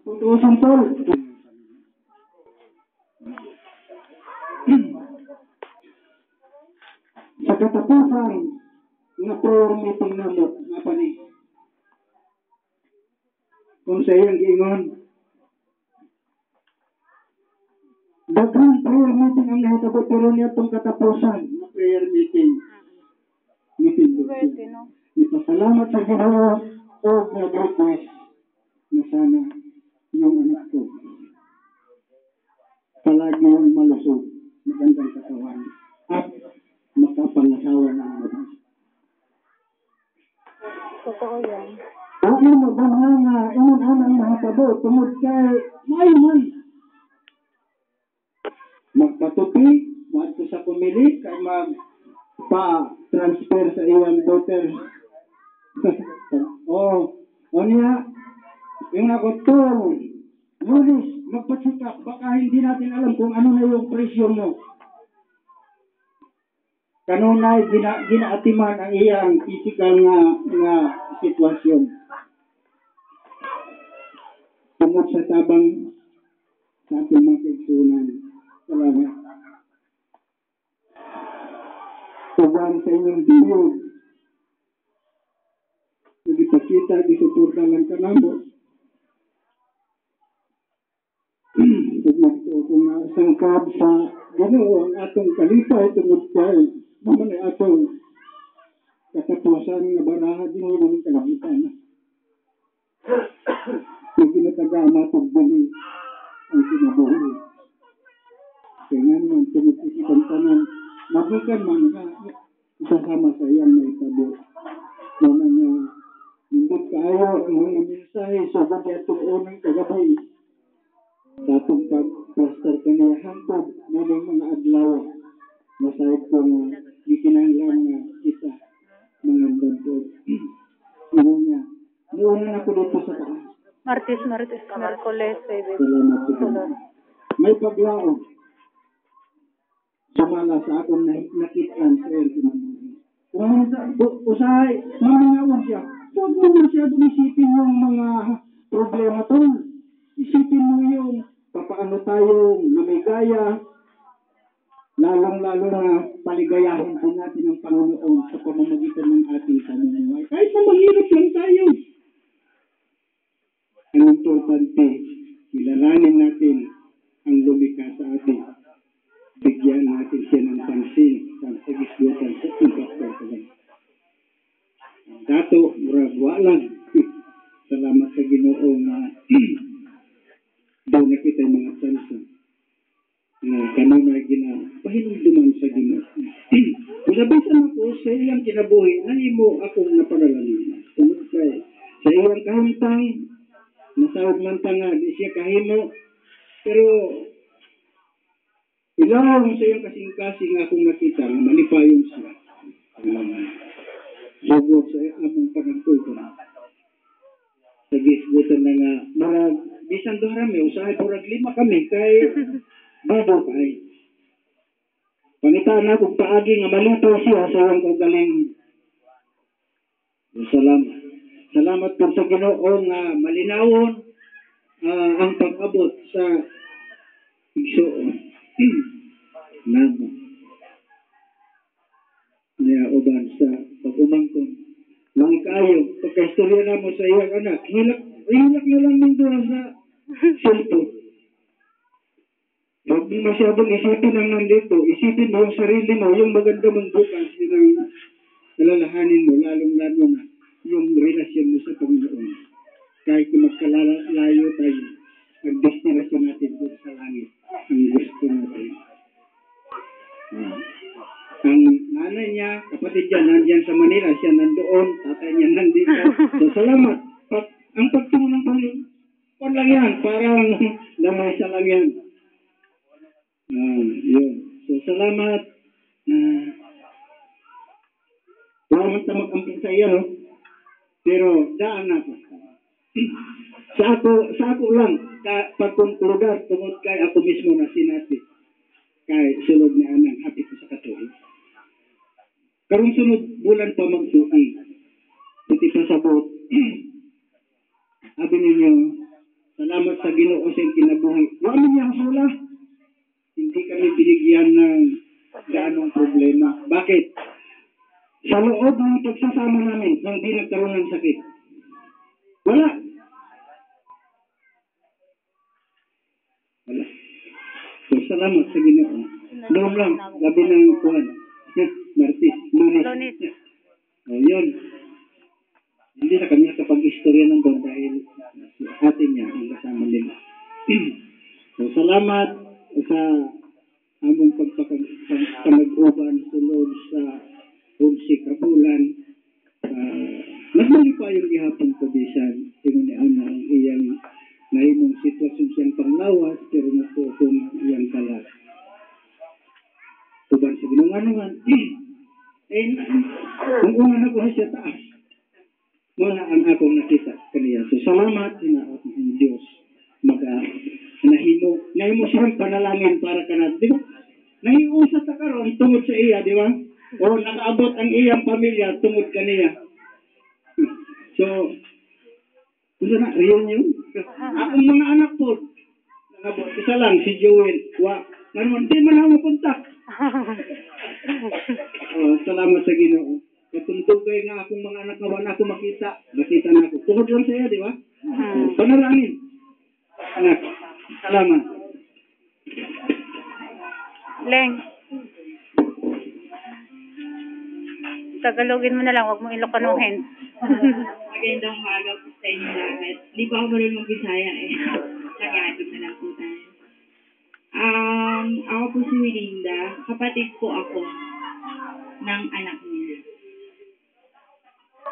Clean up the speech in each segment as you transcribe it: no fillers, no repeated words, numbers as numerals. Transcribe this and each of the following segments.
Putusan tol. Sa katapusan, nga prayer meeting na mo, nga pa ni. Kung sa iyang giingon, daghang prayer meeting ang nahitabo, pero niya itong katapusan na prayer meeting. Ipasalamat sa Ginoo o nag-request na sana yung anak ko palagi yung malusog, magandang katawan, at makapangasawa ng mabas. Totoo yan. Ano mo ba nga inon-anang mahitabo tungod kay mayman magpatupi, wadto sa pumili, kay magpa-transfer sa iyang daughter. O niya, yung ako to, Lulis, magpasikap, baka hindi natin alam kung ano na yung presyo mo. Kanunay, ginaatiman ang iyang physical nga sitwasyon. Tungod sa tabang sa ating mga kaigsunan. Salamat. Tuwan sa inyong biyog. Nagipakita, disuporta lang ka namo. Kung sangkab sa Ginoo ang atong kalipay tungod kay naman ay atong katapusan nga baraha din ng kalabutan. Kung ginataga matong buli ang kinabuhi. Kaya nga naman tungod isipang tanan, mabukan man nga isasama sa iyang naitabo. Naman nga nindot kaayo ang mga mensahe sa atong unang kagabay. Sa atong pag-pastor kaniya hantod ng mga adlaw masahit kong ikinanglan nga kita mga bandod. Ano niya? Nuunan ako dito sa taas. Martes, Merkules, Webes. Salamat sa Diyos. May paglaon. Sumala sa akong nakitaan sa iyo kinabuhi. Usahay, mamingawan siya. Huwag mo masyadong isipin yung mga problema to. Isipin mo yung papaano tayong lumigaya, lalong-lalo na paligayahin po natin ang Panginoon sa pamamagitan ng ating pamumuhay. Kahit na mahirap lang tayo. Ang importante, kilalanin natin ang lumikha sa atin. Bigyan natin siya ng pansin sa pagisbutan sa impactor. Dato, muragwa lang. Salamat sa Ginoo nga daw na kita yung mga sansa na kanunay pahinumduman sa Ginoo. Usabisan ako sa iyang kinabuhi na imo akong napagalangin. Tungod kay sa iyang kahimtang nasawag man tanga di siya kahimo pero ilawang sa iyang kasing-kasing akong nakita na malipayon siya. Lugod sa among panagtugon. Sa gisbutan na nga marag bisan doon rami, usahay purag 5 kami kay babo kay. Pangitaan na kung paagi nga malito siya sa iyang kagaling. Salamat po sa Ginoo nga malinawon ang pag-abot sa igsoon. Namo. Niya uban sa pag-umangkon. Lang kayo, pagka-istorya na mo sa iyang anak, hilak na lang nito sa cellphone. Huwag mo masyadong isipin ang nandito. Isipin mo yung sarili mo, yung maganda mong bukas, yun ang nalalahanin mo, lalong-lalo na yung relasyon mo sa Panginoon. Kahit kung magkalalayo tayo, ang destinasyon natin doon sa langit, ang gusto natin. Ang nanay niya, kapatid niya, nandiyan sa Manila, siya nandoon, tatay niya nandito. So, salamat. Ang pagtungo ng Panginoon, pan lang yan, parang lamay sa lang yan. Yun. So, salamat. Salamat na mag-amping sa iyo, no? Pero, daan na po. Sa ako lang, pagkonklugar, tungod kay ako mismo na sinati. Kay sulod ni Anang, happy ko sa katuloy. Karong sunod bulan pa magsuki. Iti pasabot. Abi ninyo, Salamat sa Ginoo sa iyong kinabuhi. Wa man niya sula. Hindi kami binigyan ng gaanong problema. Bakit? Sa loob ng pagsasama namin, hindi nagkaroon ng sakit. Wala. Wala. So, salamat sa Ginoo. Noon lang, gabi ng kuhan. Martis, Lunes. Lunes. O, yun. Hindi na kami nakapag-istorya ng God dahil ate niya ang kasama nila. So, salamat sa among pagpapag-uban sulod sa Hulsi Kabulan. Nagmali pa yung ihapon ko bisan. Tingnan ni Ana ang iyang naimong sitwasyon siyang panglawas pero natutong iyang kalat. Tuban sa ginungan naman. Kung ungan ako siya taas, mga ang akong nakita kaniya. So, salamat hinaot ng Diyos. Nahimo siyang panalangin para kanat. Di ba? Nahiusa ta karon tungod sa iya, di ba? O nakaabot ang iyang pamilya tungod kaniya. So, gusto na, reunion. Akong mga anak po, nakabot. Isa lang, si Joel. Ngayon, di man ako mapuntak. Salamat sa Ginoo. Katungtugay nga akong mga anak na wala ako makita. Nakita na ako. Tungod lang sa iyo, di ba? Panalangin. Anak, salamat. Leng. Tagalogin mo na lang, huwag mo Ilocanuhin. Magandang umaga po sa inyo lahat. Hindi pa ako marunong mag-Bisaya eh. Tagalog na lang po tayo. Ako po si Melinda. Kapatid po ako ng anak niya.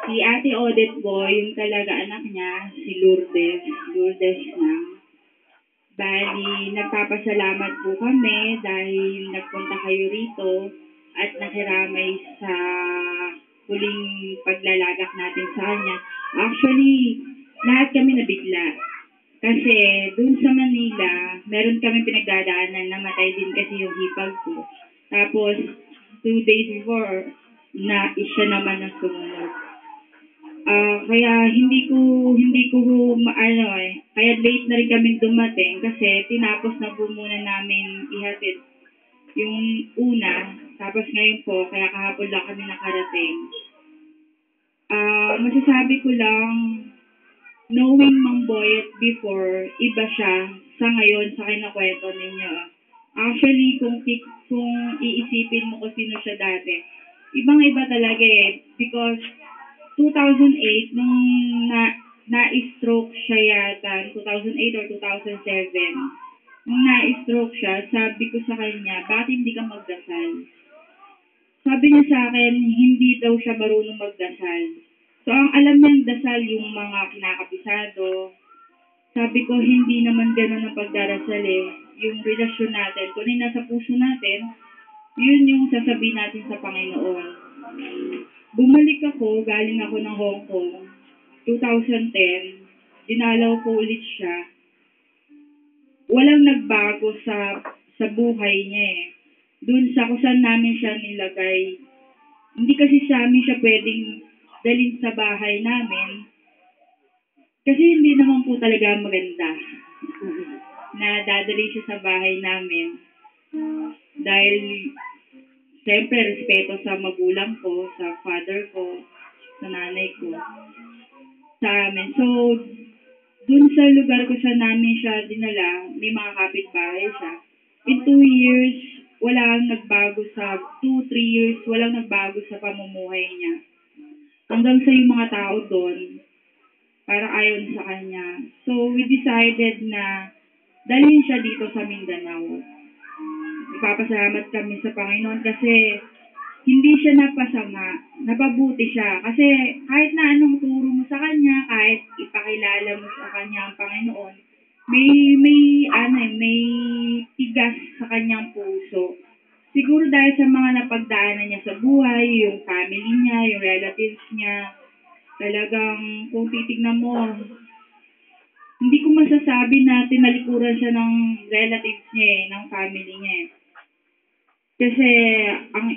Si Ate Odette po, yung talaga anak niya, si Lourdes na. Bali, nagpapasalamat po kami dahil nagpunta kayo rito at nakiramay sa huling paglalagak natin sa kanya. Actually, lahat kami nabigla. Kasi dun sa Manila, meron kami pinagdadaanan, namatay din kasi yung hipag ko. Tapos, 2 days before, siya naman ang sumunod. Kaya kaya late na rin kami dumating kasi tinapos na po muna namin ihatid yung una, tapos ngayon po, kaya kahapon lang kami nakarating. Masasabi ko lang, knowing Mang Boyet before, iba siya sa ngayon sa kinakwento ninyo. Actually, kung iisipin mo kung sino siya dati, ibang-iba talaga eh. Because 2008, nung na-stroke siya yata, 2008 or 2007, nung na-stroke siya, sabi ko sa kanya, bakit hindi ka magdasal? Sabi niya sa akin, hindi daw siya marunong magdasal. So, ang alam niyang dasal yung mga kinakapisado. Sabi ko, hindi naman ganun ang pagdarasal eh. Yung relasyon natin, kung ano yung nasa puso natin, yun yung sasabihin natin sa Panginoon. Bumalik ako, galing ako ng Hong Kong, 2010, dinalaw ko ulit siya. Walang nagbago sa buhay niya eh. Doon sa kung saan namin siya nilagay, hindi kasi sa amin siya pwedeng dalhin sa bahay namin. Kasi hindi naman po talaga maganda na dadali siya sa bahay namin. Dahil siyempre, respeto sa magulang ko, sa father ko, sa nanay ko, sa amin. So, dun sa lugar ko namin siya dinala, may mga kapitbahay siya. In 2 years, walang nagbago sa 2-3 years, walang nagbago sa pamumuhay niya. Hanggang sa yung mga tao doon, para ayaw na sa kanya. So, we decided na dalhin siya dito sa Mindanao. Ipapasalamat kami sa Panginoon kasi hindi siya napasama, napabuti siya. Kasi kahit na anong turo mo sa kanya, kahit ipakilala mo sa kanya ang Panginoon, may tigas sa kanyang puso. Siguro dahil sa mga napagdaanan niya sa buhay, yung family niya, yung relatives niya, talagang kung titignan mo, hindi ko masasabi na tinalikuran siya ng relatives niya ng family niya Kasi ang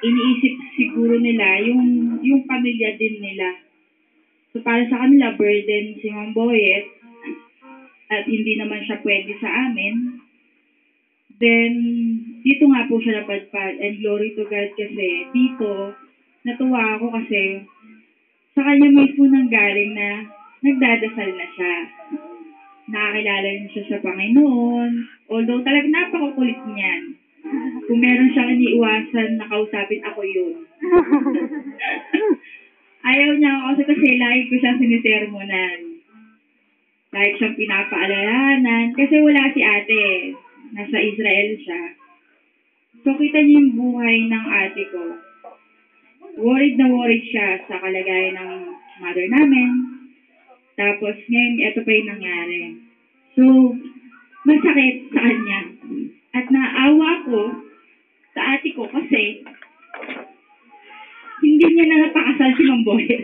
iniisip siguro nila, yung pamilya din nila. So para sa kanila, burden si Mang Boyet, at hindi naman siya pwede sa amin, then dito nga po siya napadpad. And glory to God kasi dito, natuwa ako kasi sa kanya mismo nanggaling na nagdadasal na siya. Nakakilala niya siya sa Panginoon. Although talagang napakakulit niyan. Kung meron siyang iniiwasan na kausapin, ako yun. Ayaw niya ako kasi lagi ko siyang sinisermonan. Lagi siyang pinapaalalahanan. Kasi wala si ate. Nasa Israel siya. So kita niyo yung buhay ng ate ko. Worried na worried siya sa kalagayan ng mother namin. Tapos ngayon, ito pa yung nangyari. So, masakit sa kanya. At naawa ko sa ate ko kasi hindi niya na napakasal si Mang Boyet.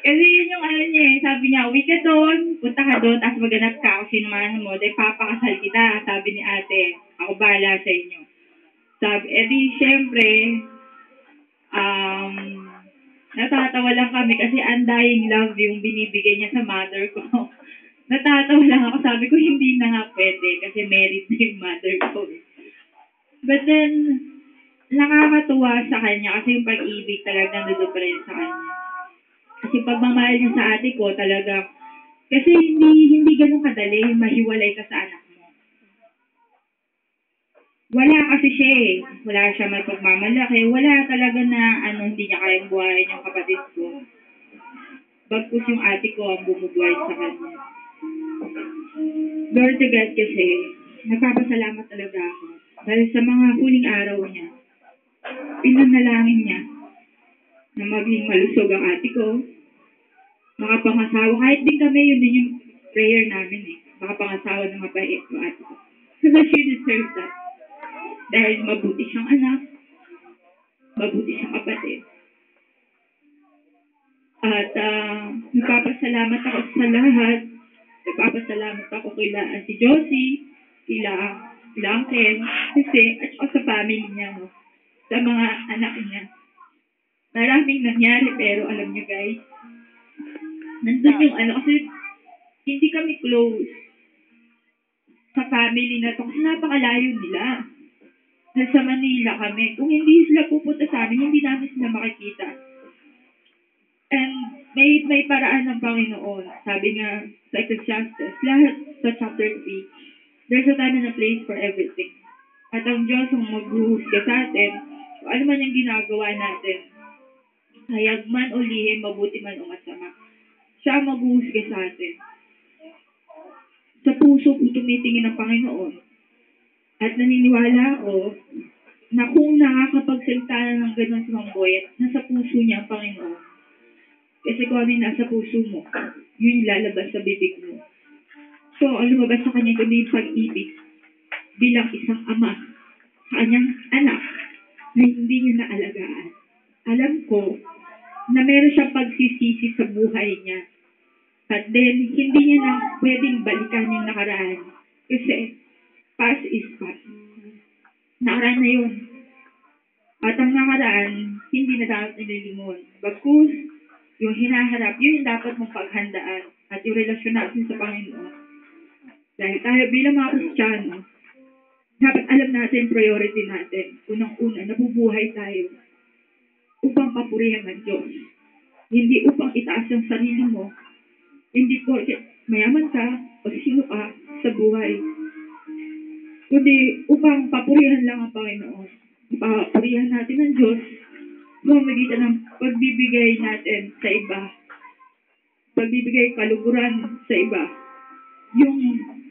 Kasi yun yung ano niya eh. Sabi niya, uwi ka doon, punta ka doon, tapos maganap ka kung sinamahan mo, dahil papakasal kita, sabi ni ate. Ako bahala sa inyo. Sabi, edi syempre, natatawa lang kami kasi undying love yung binibigay niya sa mother ko. Natatawa lang ako. Sabi ko, hindi na nga pwede kasi married na yung mother ko. But then, nakakatuwa sa kanya kasi yung pag-ibig talaga nandun pa rin sa kanya. Kasi pagmamahal niya sa ate ko talaga, kasi hindi ganun kadali mahiwalay ka sa anak mo. Wala kasi siya eh. Wala siya may pagmamalaki. Wala talaga na hindi niya kayang buhayin yung kapatid ko. Bagkus yung ate ko ang bumubuhay sa kanya. Lord to God kasi, nagpapasalamat talaga ako. Dahil sa mga huling araw niya, pinanalangin niya na maging malusog ang ate ko, makapangasawa. Kahit din kami, yun din yung prayer namin eh. Makapangasawa na mabait yung ate ko. So that she deserves that. Dahil mabuti siyang anak, mabuti siyang kapatid. At nagpapasalamat ako sa lahat. Nagpapasalamat ako kila si Josie, kila Uncle, kasi at saka sa family niya, no? Sa mga anak niya. Maraming nangyari, pero alam niyo guys, nandun yung kasi hindi kami close sa family na to kasi napakalayo nila. Nasa Manila kami. Kung hindi sila pupunta sa amin, hindi namin sila makikita. And may paraan ng Panginoon. Sabi nga sa Ecclesiastes, lahat sa chapter 3, there's a time and a place for everything. At ang Diyos ang maghuhusga sa atin, kung ano man yung ginagawa natin, hayag man o lihim, mabuti man o masama. Siya ang maghuhusga sa atin. Sa puso ko tumitingin ang Panginoon. At naniniwala ako na kung nakakapagsalita na ng gano'n sa Mang Boyet, nasa puso niya ang Panginoon. Kasi kung ano yung nasa puso mo, yun lalabas sa bibig mo. So, ang lumabas sa kanya, kundi yung pag-ibig bilang isang ama sa kanyang anak na hindi niya naalagaan. Alam ko na meron siyang pagsisisi sa buhay niya. But then, hindi niya na pwedeng balikan yung nakaraan. Kasi, past is past. Nakaraan na yun. At ang nakaraan, hindi na dapat nililimon. Bagkus, yung hinaharap, yun yung dapat mong paghandaan. At yung relasyon natin sa Panginoon. Dahil tayo bilang mga Kristiyano, dapat alam natin priority natin. Unang-una, nabubuhay tayo upang papurihan ng Diyos. Hindi upang itaas ang sarili mo. Hindi porket mayaman ka o sino ka sa buhay. Kundi upang papurihan lang ang Panginoon. Papurihan natin ng Diyos pamamagitan ng pagbibigay natin sa iba. Pagbibigay kaluguran sa iba.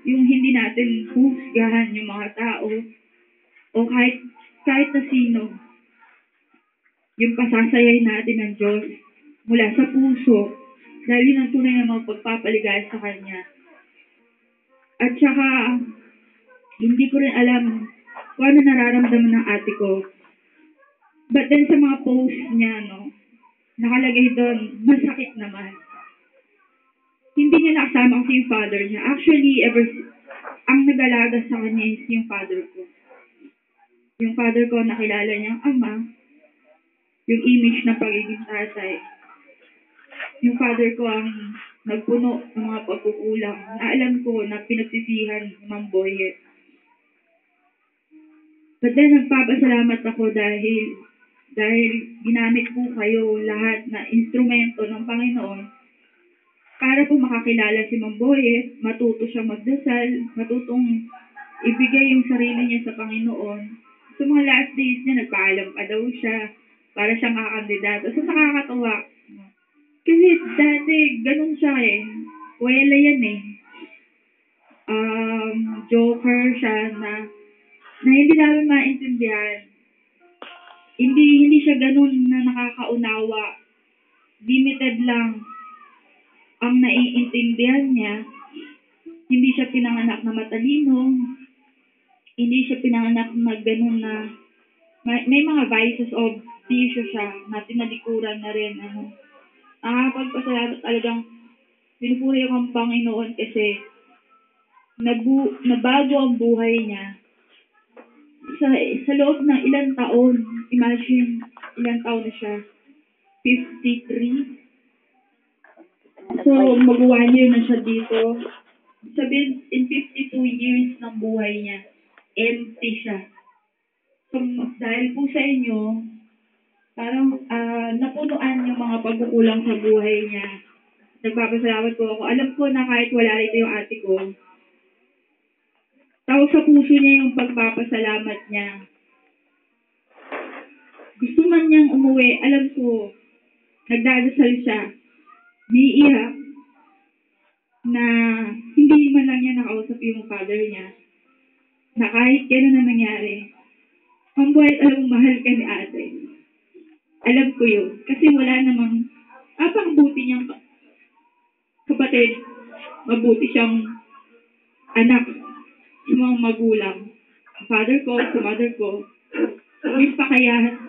Yung hindi natin husgahan yung mga tao o kahit na sino. Yung pasasayahin natin ng Diyos mula sa puso dahil yun ang tunay na magpagpapaligay sa Kanya. At saka, hindi ko rin alam kung ano nararamdaman ng ate ko. But then sa mga post niya, nakalagay doon, masakit naman. Hindi niya nakasama kasi yung father niya. Actually, ang nag-alaga sa kanya is yung father ko. Yung father ko, nakilala niyang ama, yung image ng pagiging tatay. Yung father ko ang nagpuno ng mga pagkukulang na alam ko na pinagsisihan ni Ma'am Boyet. But then, nagpapasalamat ako dahil ginamit po kayo lahat na instrumento ng Panginoon para po makakilala si Ma'am Boyet, matuto siya magdasal, matutong ibigay yung sarili niya sa Panginoon. Sa mga last days niya, nagpaalam pa daw siya para siyang kakandidato. So, nakakatawa. Kasi dati, ganun siya eh. Wala yan eh. Joker siya na hindi namin maintindihan. Hindi siya ganun na nakakaunawa. Limited lang ang naiintindihan niya. Hindi siya pinanganak na matalino. Hindi siya pinanganak na ganun na may mga vices of bisyo siya na tinalikuran na rin. Nakakapagpasalamat talagang pinupuri ko ang Panginoon kasi nabago ang buhay niya sa loob ng ilang taon. Imagine, ilang taon na siya? 53. So, mag-1 year na siya dito. Sabihin, in 52 years ng buhay niya, empty siya. So, dahil po sa inyo, parang napunuan yung mga pagkukulang sa buhay niya. Nagpapasalamat po ako. Alam ko na kahit wala rito yung ate ko, tao sa puso niya yung pagpapasalamat niya. Gusto man niyang umuwi, alam ko, nagdadasal siya, umiiyak, na hindi man lang niya nakausap yung father niya, na kahit kailan na nangyari, Ma'am Boyet, alam mo, mahal ka ni ate. Alam ko yun. Kasi wala namang, buti niyang kapatid, mabuti siyang anak sa mga magulang. Sa father ko, sa mother ko, may pakayahan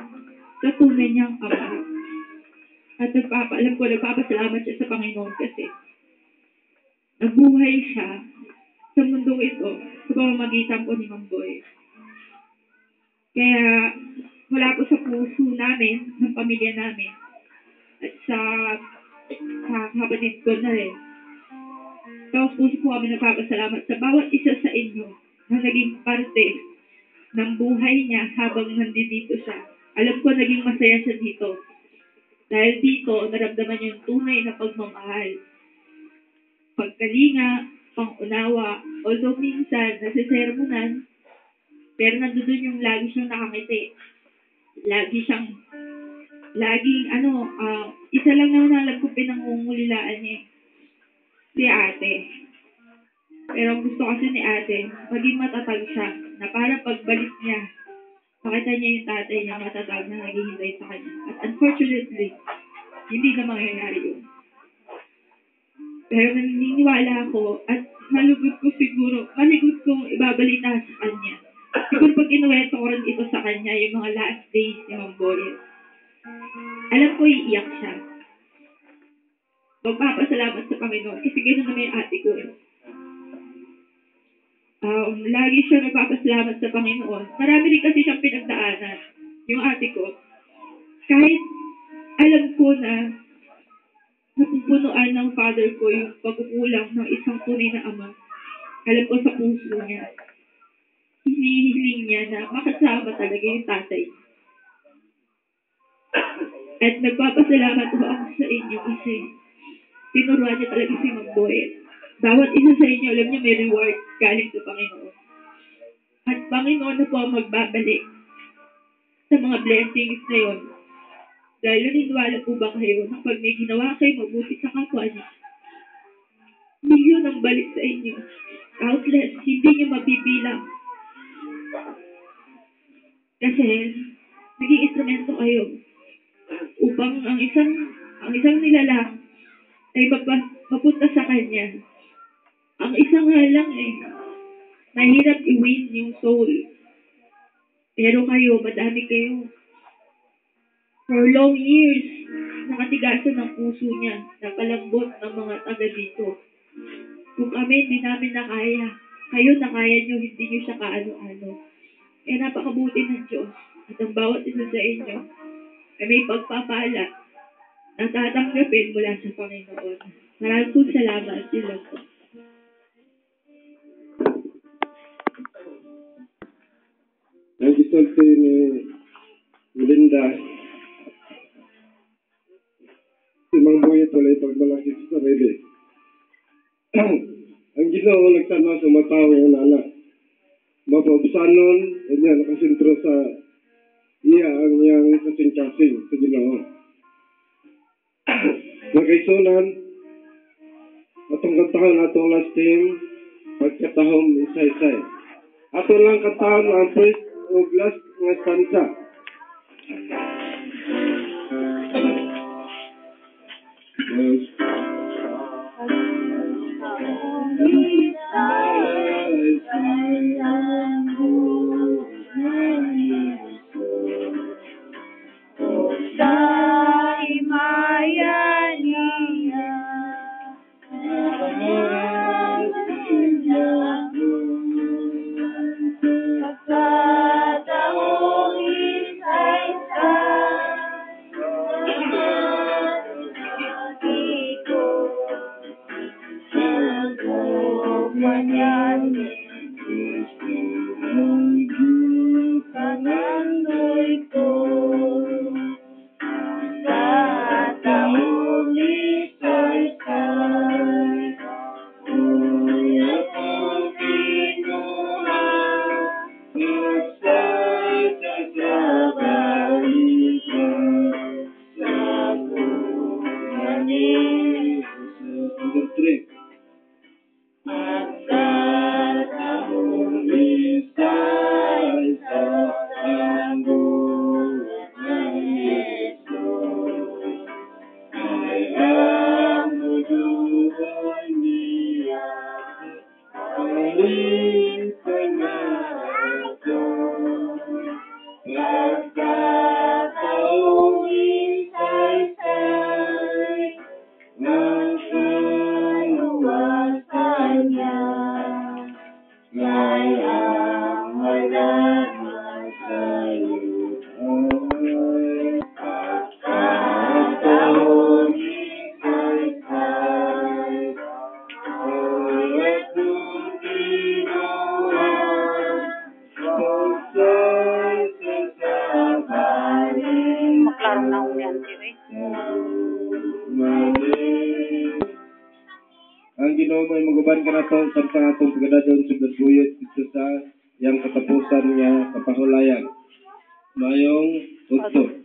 sa tunay niyang ama. At alam ko, nagpapasalamat siya sa Panginoon kasi nabuhay siya sa mundong ito sa pamamagitan po ni Ma'am Boyet. Kaya, wala po sa puso namin, ng pamilya namin, at sa kapatid ko na rin. Tapos puso po kami nagpapasalamat sa bawat isa sa inyo na naging parte ng buhay niya habang nandito siya. Alam ko naging masaya siya dito. Dahil dito, naramdaman niya yung tunay na pagmamahal. Pagkalinga, pangunawa, although minsan, nasisermonan, pero nandoon yung lagi siyang nakangiti. Isa lang naman alam ko pinangungulilaan niya. Si ate. Pero ang gusto kasi ni ate, maging matatag siya, na para pagbalik niya, makita niya yung tatay niya matatag na naghihintay sa kanya. At unfortunately, hindi na mangyayari yun. Pero naniniwala ako at malugod kong ibabalita sa kanya. Siguro pag inuwento ko rin ito sa kanya, yung mga last days ni Ma'am Boyet, alam ko iiyak siya. Magpapasalamat sa Panginoon kasi gano'n naman yung ate ko eh. Lagi siya nagpapasalamat sa Panginoon. Marami rin kasi siyang pinagdaanan, yung ate ko. Kahit alam ko na napupunuan ng father ko yung pagkukulang ng isang tunay na ama. Alam ko sa puso niya. Hinihiling niya na makasama talaga yung tatay. At nagpapasalamat po ako sa inyo kasi tinuruan niya talaga si Ma'am Boyet. Bawat isa sa inyo, alam niya may reward galing sa Panginoon. At Panginoon na po ang magbabalik sa mga blessings na yun. Dahil naniniwala po ba kayo na pag may ginawa kayo mabuti sa kapwa niya, milyon ang balik sa inyo. Countless, hindi niyo mabibilang. Kasi, naging instrumento kayo upang ang isang nilalang ay mapunta sa kanya. Ang isang nga lang mahirap i-win yung soul. Pero kayo, madami kayo. For long years, nakatigasan ng puso niya, napalambot ng mga taga dito. Kung kami, hindi namin nakaya. Kayo, nakaya niyo, hindi niyo siya kaano-ano. Kaya napakabuti ng Diyos. At ang bawat isa sa inyo, ay may pagpapala na tatanggapin mula sa Panginoon. Maraming po salamat. Yun lang po. Ang gisulti ni Linda, si Mang Boyet walay pagmalaki sa sarili. Ang Ginoo nagtanaw sa mataw ng anak. Mapabsanon, niya nakasintro sa iya ang iyang kasing-kasing sa Ginoo. Nagaisunan, atong kantahan atong last team, pagkatahom isa-isay. Ato lang kantahan ang first o last nga stanza. Maklarong na uli ang TV. Ang Ginoo may maguban ka na to sa atong pagdadon sa Buyet dito sa yang katapusan niya kapahulayan. Mayong utso.